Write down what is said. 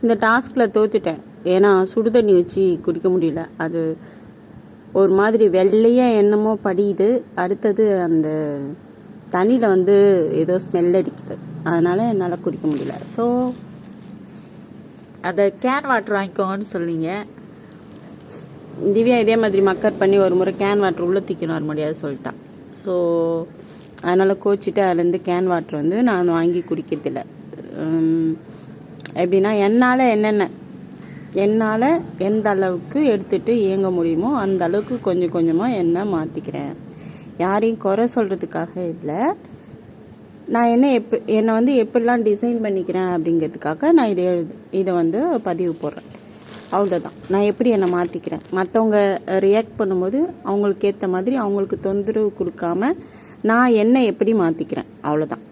இந்த டாஸ்கில் தோத்துட்டேன். ஏன்னா சுடு தண்ணி வச்சு குடிக்க முடியல. அது ஒரு மாதிரி வெள்ளையாக என்னமோ படியுது. அடுத்தது அந்த தண்ணியில் வந்து ஏதோ ஸ்மெல் அடிக்குது. அதனால் என்னால் குடிக்க முடியல. ஸோ அதை கேன் வாட்டர் வாங்கிக்கோங்கன்னு சொல்லிங்க. திவ்யா இதே மாதிரி மக்கர் பண்ணி ஒரு முறை கேன் வாட்டர் உள்ளே தூக்கின்னு வர முடியாது சொல்லிட்டான். ஸோ அதனால் கோச்சிட்டு அதுலேருந்து கேன் வாட்டர் வந்து நான் வாங்கி குடிக்கிறதில்ல. எப்படின்னா என்னால் எந்த அளவுக்கு எடுத்துகிட்டு இயங்க முடியுமோ அந்த அளவுக்கு கொஞ்சம் கொஞ்சமாக என்ன மாற்றிக்கிறேன். யாரையும் குறை சொல்கிறதுக்காக இல்லை, நான் என்னை வந்து எப்படிலாம் டிசைன் பண்ணிக்கிறேன் அப்படிங்கிறதுக்காக நான் இதை வந்து பதிவு போடுறேன். அவ்வளோதான். நான் எப்படி என்னை மாற்றிக்கிறேன். மற்றவங்க ரியாக்ட் பண்ணும்போது அவங்களுக்கு ஏற்ற மாதிரி அவங்களுக்கு தொந்தரவு கொடுக்காம நான் என்னை எப்படி மாற்றிக்கிறேன், அவ்வளோதான்.